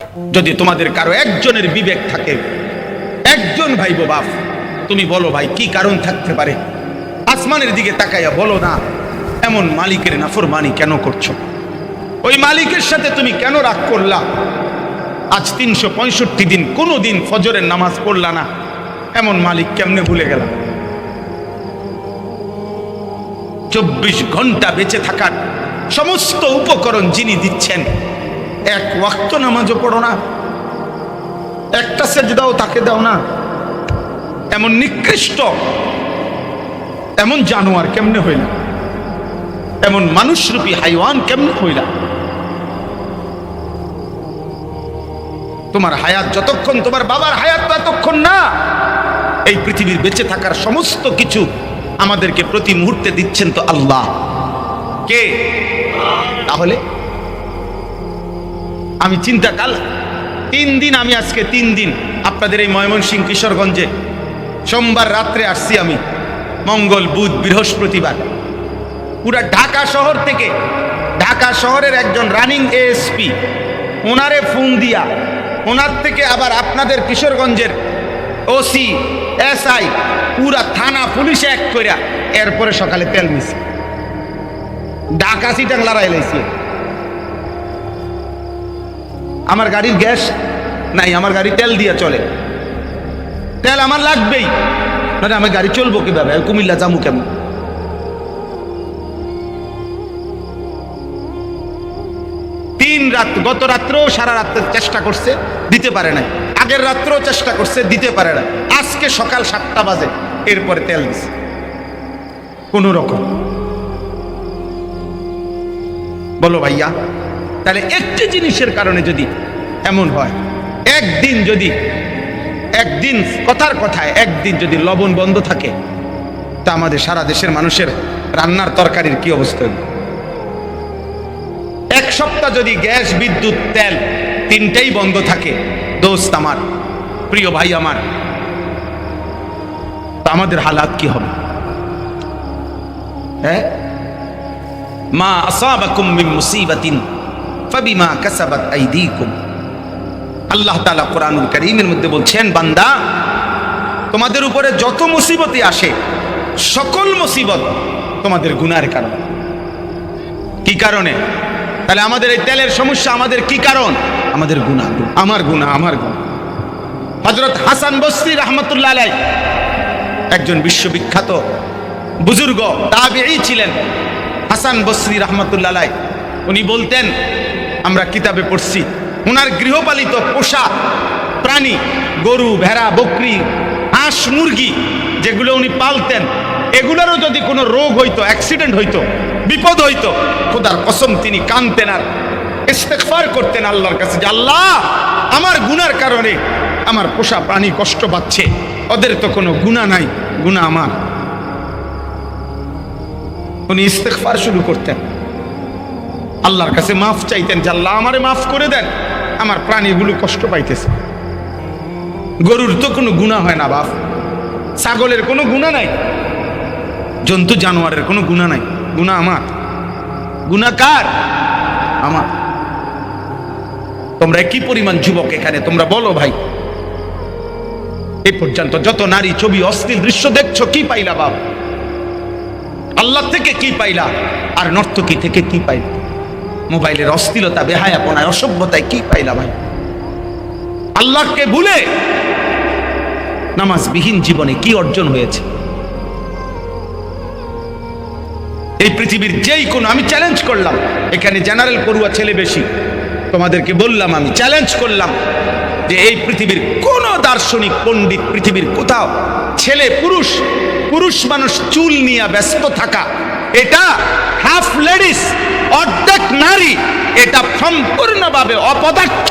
যদি তোমাদের কারো একজনের বিবেক থাকে, একজন ভাই বাপ, তুমি বলো ভাই কি কারণ থাকতে পারে? আসমানের দিকে তাকাইয়া বলো না, এমন মালিকের নাফরমানি কেন করছো? ওই মালিকের সাথে তুমি কেন রাগ করলা? আজ 365 দিন কোনো দিন ফজরের নামাজ পড়লা না, এমন মালিক কেমনে ভুলে গেল? 24 ঘন্টা বেঁচে থাকার সমস্ত উপকরণ যিনি দিচ্ছেন, এক ওয়াক্ত নামাজও পড়ো না, একটা সেজদাও তাকে দাও না, এমন নিকৃষ্ট, এমন জানোয়ার কেমনে হইলা? এমন মানুষরূপী হাইওয়ান কেমনে হইলা? তোমার হায়াত যতক্ষণ, তোমার বাবার হায়াত ততক্ষণ না। এই পৃথিবীর বেঁচে থাকার সমস্ত কিছু আমাদেরকে প্রতি মুহূর্তে দিচ্ছেন তো আল্লাহ। কে? তাহলে আমি চিন্তা কাল 3 দিন, আমি আজকে 3 দিন আপনাদের এই ময়মনসিংহ কিশোরগঞ্জে সোমবার রাত্রে আসছি, আমি মঙ্গল বুধ বৃহস্পতিবার পুরা ঢাকা শহর থেকে, ঢাকা শহরের একজন রানিং এএসপি ওনারে ফোন দিয়া, ওনার থেকে আবার আপনাদের কিশোরগঞ্জের ওসি এসআই পুরা থানা পুলিশ এক কইরা এরপরে সকালে তেল মিছে ঢাকা সিটাং লড়াই লাইছে। আমার গাড়ির গ্যাস নাই, আমার গাড়ি তেল দিয়া চলে, তেল আমার লাগবেই, মানে আমার গাড়ি চলবো কিভাবে? কুমিল্লা যাবো কেমন? গত রাত্রেও সারা রাত্রে চেষ্টা করছে, দিতে পারে না। আগের রাত্রেও চেষ্টা করছে, দিতে পারে না। আজকে সকাল 7টা বাজে এরপরে তেল দিছে কোন রকম। বলো ভাইয়া, তাহলে একটি জিনিসের কারণে যদি এমন হয়, একদিন কথার কথায় একদিন যদি লবণ বন্ধ থাকে, তা আমাদের সারা দেশের মানুষের রান্নার তরকারির কি অবস্থা হবে? এক সপ্তাহ যদি গ্যাস বিদ্যুৎ তেল 3টাই বন্ধ থাকে, দোস্ত আমার, প্রিয় ভাই আমার, তা আমাদের হালাত কি হবে? হ্যাঁ, মা আসাবাকুম মিন মুসিবাতিন ফাবিমা কাসাবাত আইদিকুম। আল্লাহ তাআলা কোরআনুল কারীমের মধ্যে বলছেন, বান্দা, তোমাদের উপরে যত মুসিবতই আসে, সকল মুসিবত তোমাদের গুনাহের কারণে। কি কারণে? তাহলে আমাদের এই তেলের সমস্যা আমাদের কি কারণ? আমাদের গুনাহ, আমার গুনাহ, আমার গুনাহ। হযরত হাসান বসরি রাহমাতুল্লাহ আলাইহি একজন বিশ্ববিখ্যাত বুজুর্গ তাবিঈ ছিলেন। হাসান বসরি রাহমাতুল্লাহ আলাইহি উনি বলতেন, আমরা কিতাবে পড়ছি, ওনার গৃহপালিত পোষা প্রাণী, গরু, ভেড়া, বকরি, হাঁস, মুরগি যেগুলো উনি পালতেন, এগুলোরও যদি কোনো রোগ হইতো, অ্যাক্সিডেন্ট হইতো, বিপদ হইতো, খোদার কসম তিনি কাঁদতেন আর ইস্তেগফার করতেন আল্লাহর কাছে যে আল্লাহ, আমার গুনার কারণে আমার পোষা প্রাণী কষ্ট পাচ্ছে, ওদের তো কোনো গুনাহ নাই, গুনাহ আমার। উনি ইস্তেগফার শুরু করতেন, আল্লাহর কাছে মাফ চাইতেন যে আল্লাহ, আমারে মাফ করে দেন, আমার প্রাণীগুলো কষ্ট পাইতেছে। গরুর তো কোনো গুনাহ হয় না বাপ, ছাগলের কোনো গুনাহ নাই, জন্তু জানোয়ারের কোনো গুনাহ নাই, গুনাহ আমার। গুনাহ কার? আমার। তোমরা কি পরিমাণ যুবক এখানে, তোমরা বলো ভাই, এই পর্যন্ত যত নারী ছবি, অশ্লীল দৃশ্য দেখছো, কি পাইলা বাপ? আল্লাহ থেকে কি পাইলা? আর নর্তকী থেকে কি পাইলা? মোবাইলের অশ্লীলতা, বেহায়াপনায়, অসভ্যতায় কি পাইলা ভাই? আল্লাহকে ভুলে নামাজবিহীন জীবনে কি অর্জন হয়েছে? এই পৃথিবীর যেই কোনো, আমি চ্যালেঞ্জ করলাম, এখানে জেনারেল পড়ুয়া ছেলে বেশি, তোমাদেরকে বললাম, আমি চ্যালেঞ্জ করলাম যে এই পৃথিবীর কোন দার্শনিক পণ্ডিত, পৃথিবীর কোথাও ছেলে পুরুষ মানুষ চুল নিয়ে ব্যস্ত থাকা, এটা হাফ লেডিস, অর্ধেক নারী, এটা সম্পূর্ণভাবে অপদার্থ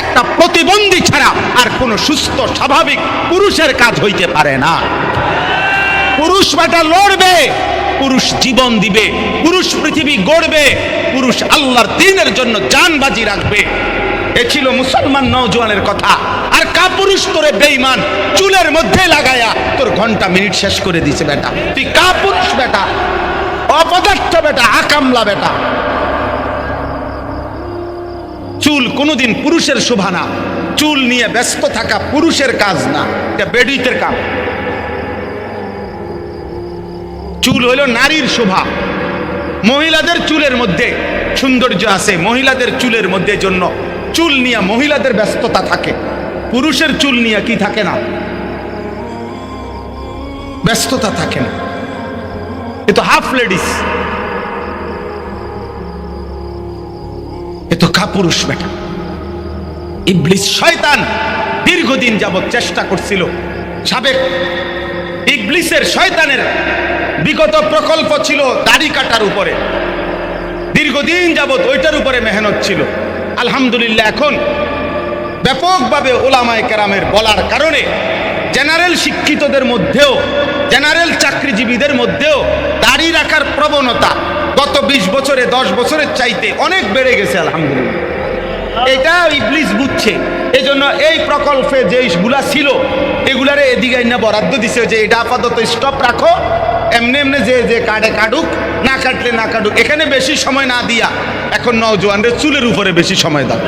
একটা প্রতিবন্ধী ছাড়া আর কোন সুস্থ স্বাভাবিক পুরুষের কাজ হইতে পারে না। পুরুষ বেটা লড়বে, পুরুষ জীবন দিবে, পুরুষ পৃথিবী গড়বে, পুরুষ আল্লাহর দ্বীনের জন্য জান বাজি রাখবে। এ ছিল মুসলমান নওজোয়ানের কথা। আর কাপুরুষ তোরে বেঈমান চুলের মধ্যে লাগায়া তোর ঘন্টা মিনিট শেষ করে দিছে বেটা। তুই কাপুরুষ বেটা, অপদার্থ বেটা, আকামলা বেটা। চুল কোনোদিন পুরুষের শোভা না, চুল নিয়ে ব্যস্ত থাকা পুরুষের কাজ না, এটা বেডিতের কাজ। চুল হলো নারীর শোভা। মহিলাদের চুলের মধ্যে সৌন্দর্য আছে, মহিলাদের চুলের মধ্যে জন্য চুল নিয়ে মহিলাদের ব্যস্ততা থাকে, পুরুষের চুল নিয়ে কি থাকে না, ব্যস্ততা থাকে না। এ তো হাফ লেডিস, এ তো কাপুরুষ বেটা। ইবলিস শয়তান দীর্ঘদিন যাবৎ চেষ্টা করছিল, সাবেক ইবলিসের শয়তানের বিগত প্রকল্প ছিল দাড়ি কাটার উপরে, দীর্ঘদিন যাবৎ ওইটার উপরে মেহনত ছিল। আলহামদুলিল্লাহ এখন ব্যাপকভাবে ওলামায়ে কেরামের বলার কারণে জেনারেল শিক্ষিতদের মধ্যেও, জেনারেল চাকরিজীবীদের মধ্যেও দাড়ি রাখার প্রবণতা গত 20 বছরে 10 বছরের চাইতে অনেক বেড়ে গেছে আলহামদুলিল্লাহ। এটা ইবলিস বুঝছে, এই জন্য এই প্রকল্পে যেগুলা ছিল এগুলারে এদিকে না বরাদ্দ দিছে যে এটা আপাতত স্টপ রাখো, এমনি এমনি যে কাটে কাটুক, না কাটলে না কাটুক। এখানে বেশি সময় না দিয়া এখন নওজোয়ানদের চুলের উপরে বেশি সময় দাও,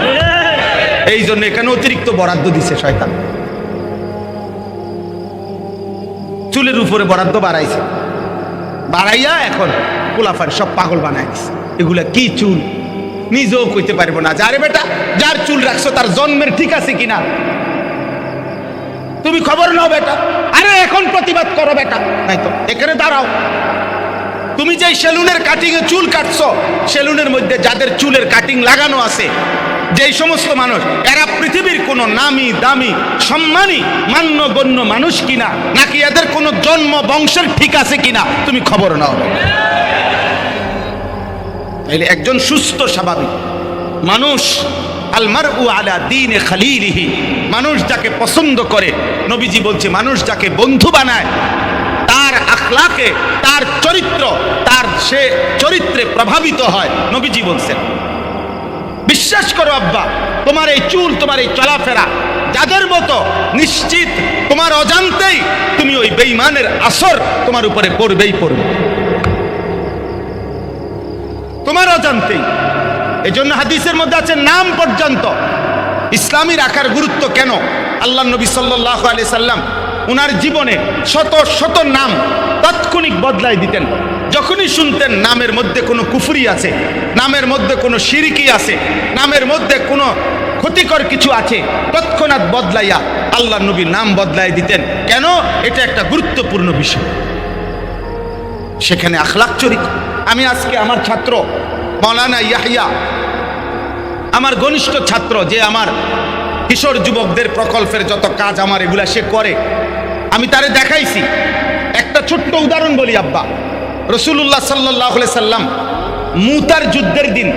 এই জন্য এখানে অতিরিক্ত বরাদ্দ দিছে শয়তান, চুলের উপরে বরাদ্দ বাড়াইছে, বাড়াইয়া এখন কুলাফার সব পাগল বানাই দিছে। এগুলা কি চুল নিজেও কইতে পারবো না, যারে বেটা যার চুল রাখছো তার জন্মের ঠিক আছে কিনা তুমি খবর নাও বেটা। আরে এখন প্রতিবাদ করো বেটা, নাই তো এখানে দাঁড়াও। তুমি যে সেলুনের কাটিং এ চুল কাটছো, সেলুনের মধ্যে যাদের চুলের কাটিং লাগানো আছে, যেই সমস্ত মানুষ, এরা পৃথিবীর কোন নামি দামি সম্মানী মান্যগণ্য মানুষ কিনা, নাকি এদের কোন জন্ম বংশের ঠিক আছে কিনা তুমি খবর নাও। তাইলে একজন সুস্থ স্বাভাবিক মানুষ, আল মারউ আলা দীনে খালিলিহি, মানুষ যাকে পছন্দ করে, নবীজি বলছে মানুষ যাকে বন্ধু বানায় তার আখলাকে, তার চরিত্র, তার সে চরিত্রে প্রভাবিত হয়। নবীজি বলছেন বিশ্বাস করো আব্বা, তোমার এই চুল, তোমার এই চলাফেরা যাদের মতো, নিশ্চিত তোমার অজান্তেই তুমি ওই বেঈমানের আসর তোমার উপরে পড়বেই পড়বে, তোমার অজান্তেই। এজন্য হাদিসের মধ্যে আছে নাম পর্যন্ত ইসলামী রাখার গুরুত্ব কেন। আল্লাহ নবী সাল্লাল্লাহু আলাইহি সাল্লাম উনার জীবনে শত শত নাম তাৎক্ষণিক বদলাই দিতেন। যখনই শুনতেন নামের মধ্যে কোনো কুফরি আছে, নামের মধ্যে কোনো শিরকি আছে, নামের মধ্যে কোনো ক্ষতিকর কিছু আছে, তৎক্ষণাৎ বদলাইয়া আল্লাহ নবী নাম বদলাই দিতেন। কেন? এটা একটা গুরুত্বপূর্ণ বিষয়, সেখানে আখলাক চরিত্র। আমি আজকে আমার ছাত্র মাওলানা ইয়াহিয়া, আমার ঘনিষ্ঠ ছাত্র, যে আমার কিশোর যুবকদের প্রকল্পের যত কাজ আমার এগুলা সে করে, আমি তারে দেখাইছি। একটা ছোট্ট উদাহরণ বলি আব্বা। রাসূলুল্লাহ সাল্লাল্লাহু আলাইহি সাল্লাম মুতার যুদ্ধের দিন,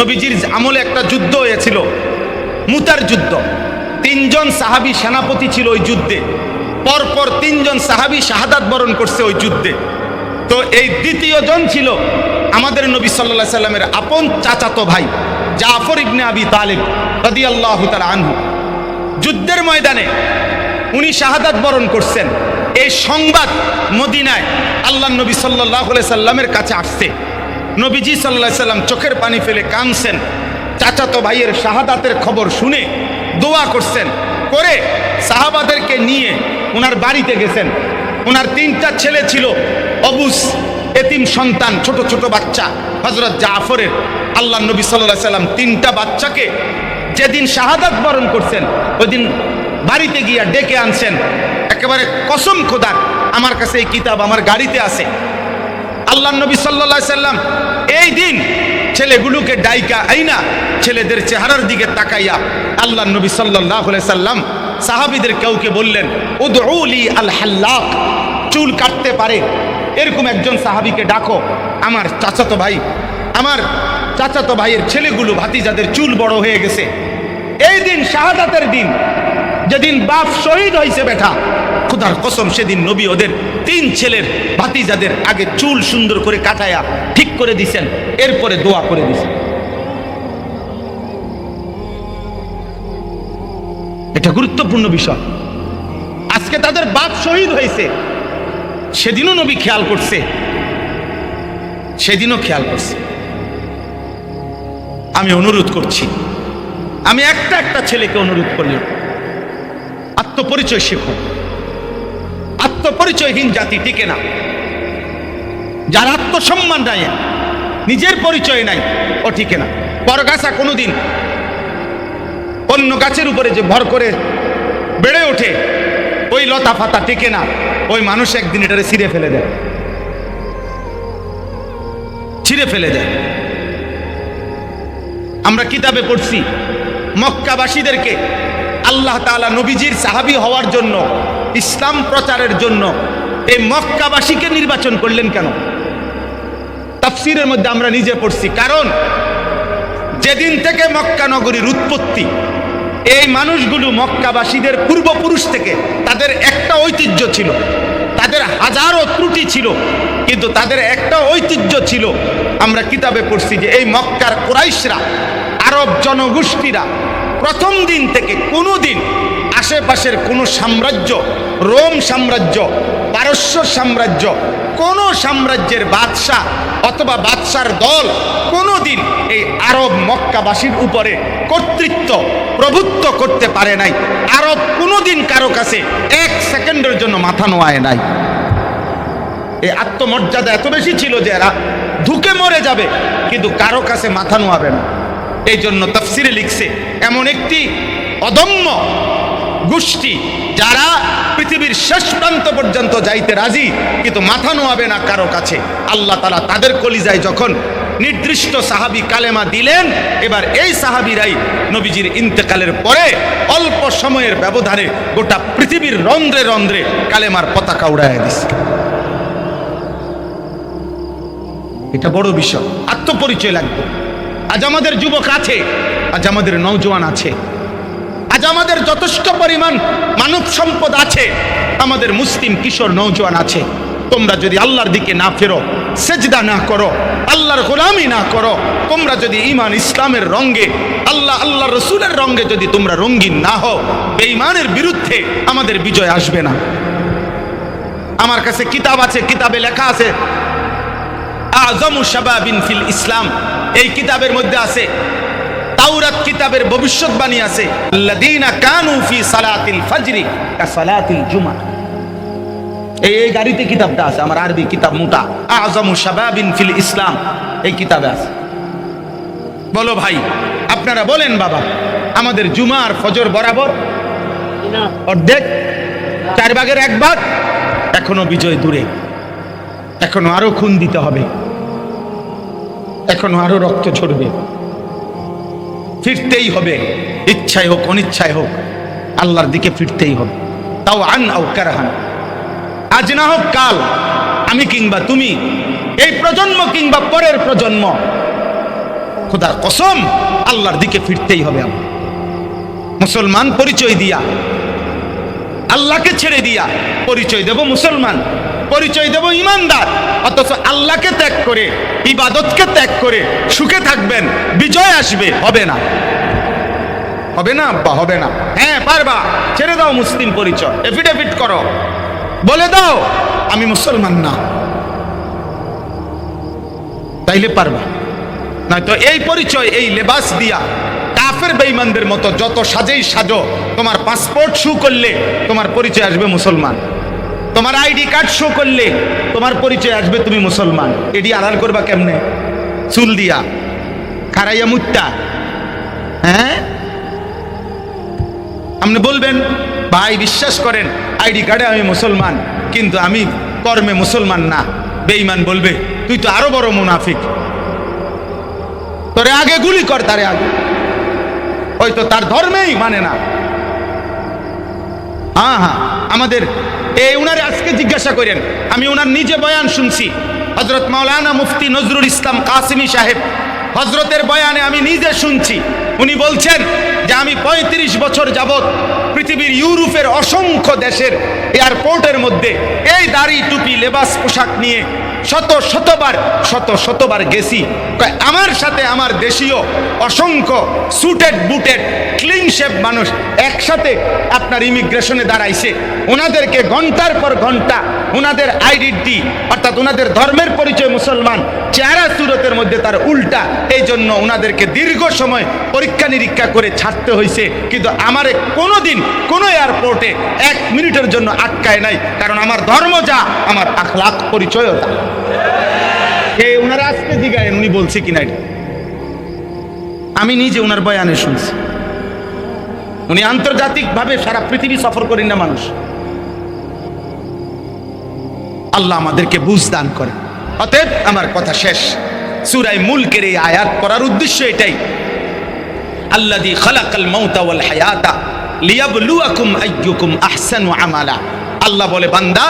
নবীজির আমলে একটা যুদ্ধ হয়েছিল, মুতার যুদ্ধ। 3 জন সাহাবী সেনাপতি ছিল ওই যুদ্ধে, পরপর 3 জন সাহাবী শাহাদাত বরণ করছে ওই যুদ্ধে। তো এই দ্বিতীয় জন ছিল আমাদের নবী সাল্লাল্লাহু আলাইহি সাল্লামের আপন চাচাতো ভাই জাফর ইবনে আবি তালিব রাদিয়াল্লাহু তাআলা আনহু। যুদ্ধের ময়দানে উনি শাহাদাত বরণ করছেন, এই সংবাদ মদিনায় আল্লাহ নবী সাল্লাল্লাহু আলাইহি সাল্লামের কাছে আসছে। নবীজি সাল্লাল্লাহু আলাইহি সাল্লাম চোখের পানি ফেলে কাঁদছেন, চাচাতো ভাইয়ের শাহাদাতের খবর শুনে দোয়া করছেন, করে সাহাবাদেরকে নিয়ে ওনার বাড়িতে গেছেন। ওনার 3টা ছেলে ছিল, অবুস এতিম সন্তান, ছোট ছোট বাচ্চা হযরত জাফরের। আল্লাহ নবী সাল্লাল্লাহু আলাইহি সাল্লাম 3টা বাচ্চাকে যেদিন শাহাদাত বরণ করছেন ওই দিন বাড়িতে গিয়া ডেকে আনছেন। একেবারে কসম খোদার, আমার কাছে এই কিতাব আমার গাড়িতে আছে। আল্লাহ নবী সাল্লাল্লাহু আলাইহি সাল্লাম এই দিন ছেলেগুলোকে ডাইকা আইনা ছেলেদের চেহারার দিকে তাকাইয়া আল্লাহ নবী সাল্লাল্লাহু আলাইহি সাল্লাম সাহাবীদের কাউকে বললেন, উদউলি আল হাল্লাক, চুল কাটতে পারে এরকম একজন সাহাবীকে ডাকো। আমার চাচাতো ভাই, আমার চাচাতো ভাইয়ের ছেলেগুলো ভাতিজাদের চুল বড় হয়ে গেছে। এই দিন শাহাদাতের দিন, যেদিন বাপ শহীদ হয়েছে বেটা, খোদার কসম সেদিন নবী ওদের 3 ছেলের ভাতিজাদের আগে চুল সুন্দর করে কাটায়া ঠিক করে দিছেন, এরপরে দোয়া করে দিছেন। এটা গুরুত্বপূর্ণ বিষয়। আজকে তাদের বাপ শহীদ হয়েছে, সেদিনও নবী খেয়াল করছে, সেদিনও খেয়াল করছে। আমি অনুরোধ করছি আমি একটা ছেলেকে অনুরোধ করলাম, আত্মপরিচয় শেখো। আত্মপরিচয়হীন জাতি টিকে না। যার আত্মসম্মান নাই, নিজের পরিচয় নাই, ও টিকে না। বরগাছা কোনোদিন অন্য গাছের উপরে যে ভর করে বেড়ে ওঠে, ওই লতা ফাতা টিকে না। ওই মানুষ একদিন এটারে ছিঁড়ে ফেলে দেয়, ছিঁড়ে ফেলে দেয়। আমরা কিতাবে পড়ছি মক্কাবাসীদেরকে আল্লাহ তাআলা নবীজির সাহাবী হওয়ার জন্য, ইসলাম প্রচারের জন্য এই মক্কাবাসীকে নির্বাচন করলেন কেন? তাফসীরের মধ্যে আমরা নিজে পড়ছি, কারণ যেদিন থেকে মক্কা নগরীর উৎপত্তি, এই মানুষগুলো মক্কাবাসীদের পূর্বপুরুষ থেকে তাদের একটা ঐতিহ্য ছিল, তাদের হাজারো ত্রুটি ছিল, কিন্তু তাদের একটা ঐতিহ্য ছিল। আমরা কিতাবে পড়ছি যে এই মক্কার কুরাইশরা, আরব জনগোষ্ঠীরা প্রথম দিন থেকে কোনো দিন আশেপাশের কোনো সাম্রাজ্য, রোম সাম্রাজ্য, পারস্য সাম্রাজ্য, কোন সাম্রাজ্যের বাদশাহ অথবা বাদশার দল কোনোদিন এই আরব মক্কাবাসীর উপরে কর্তৃত্ব, প্রভুত্ব করতে পারে নাই। আরব কোনোদিন কারো কাছে এক সেকেন্ডের জন্য মাথা নোয়ায় নাই। এই আত্মমর্যাদা এত বেশি ছিল যে এরা ধুকে মরে যাবে, কিন্তু কারো কাছে মাথা নোয়াবে না। এই জন্য তাফসিরে লিখছে, এমন একটি অদম্য গোষ্ঠী যারা পৃথিবীর শেষ প্রান্ত পর্যন্ত যাইতে রাজি, কিন্তু মাথা নোয়াবে না কারো কাছে। আল্লাহ তাআলা তাদের কলিজায় যখন নির্দিষ্ট সাহাবী কালেমা দিলেন, এবার এই সাহাবীরাই নবীজির ইন্তেকালের পরে অল্প সময়ের ব্যবধানে গোটা পৃথিবীর রন্ধ্রে রন্ধ্রে কালেমার পতাকা উড়াইয়া দিচ্ছে। এটা বড় বিষয়। আত্মপরিচয় লাগবে। আজ আমাদের যুবক আছে, আজ আমাদের নওজোয়ান আছে, আজ আমাদের যথেষ্ট পরিমাণ মানব সম্পদ আছে, আমাদের মুসলিম কিশোর নওজোয়ান আছে। তোমরা যদি আল্লাহর দিকে না ফেরো, সেজদা না করো, আল্লাহর গোলামি না করো, তোমরা যদি ঈমান ইসলামের রঙে, আল্লাহ রসুলের রঙে যদি তোমরা রঙিন না হও, বেঈমানের বিরুদ্ধে আমাদের বিজয় আসবে না। আমার কাছে কিতাব আছে, কিতাবে লেখা আছে আযমু শাবাবিন ফিল ইসলাম। এই কিতাবের মধ্যে আছে, তাওরাত কিতাবের ভবিষ্যৎবাণী আছে, আল্লাযীনা কানু ফি সালাতিল ফজরি কাসালাতিল জুমআ। এই গাড়িতে কিতাবটা আছে, আমার আরবি কিতাব মোটা, আযমু শাবাবিন ফিল ইসলাম, এই কিতাবে আছে। বলো ভাই, আপনারা বলেন বাবা, আমাদের জুমা আর ফজর বরাবর অর্ধেক, 4 ভাগের 1 ভাগ। এখনো বিজয় দূরে, এখনো আরো খুন দিতে হবে, এখনো আরো রক্ত ঝরবে। ফিরতেই হবে, ইচ্ছায় হোক অনিচ্ছায় হোক, আল্লাহর দিকে ফিরতেই হবে। তাও আন আও কারহান, আজ না হোক কাল, আমি কিংবা তুমি, এই প্রজন্ম কিংবা পরের প্রজন্ম, খোদার কসম আল্লাহর দিকে ফিরতেই হবে। আমরা মুসলমান পরিচয় দিয়া, আল্লাহকে ছেড়ে দিয়া পরিচয় দেব মুসলমান, পরিচয় দেব ইমানদার, অথচ আল্লাহকে ত্যাগ করে, ইবাদতকে ত্যাগ করে সুখে থাকবেন, বিজয় আসবে? হবে না, হবে না আব্বা, হবে না। হ্যাঁ পারবা, ছেড়ে দাও মুসলিম পরিচয়, এফিডেভিট করো, বলে দাও আমি মুসলমান না, তাইলে পারবা। নয়তো এই পরিচয়, এই লেবাস দিয়া কাফের বেঈমানদের মতো যত সাজেই সাজো, তোমার পাসপোর্ট শো করলে তোমার পরিচয় আসবে মুসলমান, তোমার আইডি কার্ড শো করলে তোমার পরিচয় আসবে তুমি মুসলমান। এটি আড়াল করবা কেমনে? চুল দিয়া, খারাইয়া মুত্তা। হ্যাঁ, আপনি বলবেন ভাই বিশ্বাস করেন আইডি কার্ডে আমি মুসলমান, কিন্তু আমি কর্মে মুসলমান না। বেঈমান বলবে তুই তো আরো বড় মুনাফিক, তোরে আগে গুলি কর, তারে আগে, হয়তো তার ধর্মেই মানে না। হ্যাঁ হ্যাঁ, আমাদের এই উনারে আজকে জিজ্ঞাসা করেন, আমি উনার নিজে বয়ান শুনছি, হযরত মাওলানা মুফতি নজরুল ইসলাম কাসিমি সাহেব, হযরতের বয়ানে আমি নিজে শুনছি। উনি বলছেন যে আমি 35 বছর যাবত পৃথিবীর ইউরোপের অসংখ্য দেশের এয়ারপোর্টের মধ্যে এই দাড়ি টুপি লেবাস পোশাক নিয়ে শতবার গেছি। আমার সাথে আমার দেশীয় অসংখ্য সুটেড বুটেড ক্লিন শেপ মানুষ একসাথে আপনার ইমিগ্রেশনে দাঁড়াইছে, ওনাদেরকে ঘন্টার পর ঘন্টা উনাদের আইডেন্টি অর্থাৎ উনাদের ধর্মের পরিচয় মুসলমান, চেহারা সুরতের মধ্যে তার উল্টা। এই জন্য উনাদেরকে দীর্ঘ সময় পরীক্ষা নিরীক্ষা করে ছাড়তে হয়েছে। কিন্তু আমারে কোনোদিন কোনো এয়ারপোর্টে 1 মিনিটের জন্য আটকায় নাই, কারণ আমার ধর্ম যা, আমার আখলাক পরিচয়ও তা। উনারা আজকে জিগায়েন উনি বলছে কিনা, এটা আমি নিজে উনার বয়ানে শুনছি। উনি আন্তর্জাতিকভাবে সারা পৃথিবী সফর করেন না মানুষ। আল্লাহ আমাদেরকে বুঝ দান করে। অতএব আমার কথা শেষ, সূরা মুলকের এই আয়াত পড়ার উদ্দেশ্য এটাই, আল্লাযী খালাকাল মাউতা ওয়াল হায়াতা লিয়াবলুয়াকুম আইয়ুকুম আহসানু আমালা। আল্লাহ বলে, বান্দা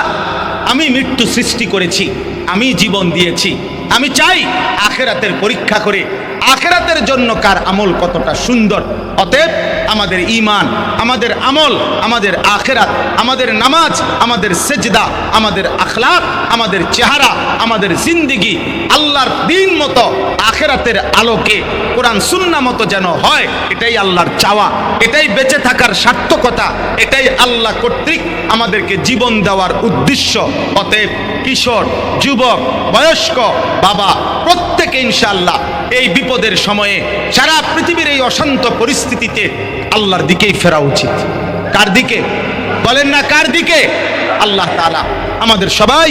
আমি মৃত্যু সৃষ্টি করেছি, আমি জীবন দিয়েছি, আমি চাই আখিরাতের পরীক্ষা করে আখিরাতের জন্য কার আমল কতটা সুন্দর। অতএব আমাদের ঈমান, আমাদের আমল, আমাদের আখিরাত, আমাদের নামাজ, আমাদের সেজদা, আমাদের আখলাক, আমাদের চেহারা, আমাদের জিন্দেগি আল্লাহর দ্বীন মতো আখিরাতের আলোকে কোরআন সুন্নাহ মতো যেন হয়, এটাই আল্লাহর চাওয়া, এটাই বেঁচে থাকার সার্থকতা, এটাই আল্লাহ কর্তৃক আমাদেরকে জীবন দেওয়ার উদ্দেশ্য। অতএব কিশোর, যুবক, বয়স্ক, বাবা প্রত্যেকে ইনশাআল্লাহ এই বিপদের সময়ে সারা পৃথিবীর এই অশান্ত পরিস্থিতিতে আল্লাহর দিকেই ফেরা উচিত। কার দিকে বলেন না, কার দিকে? আল্লাহ তাআলা আমাদের সবাই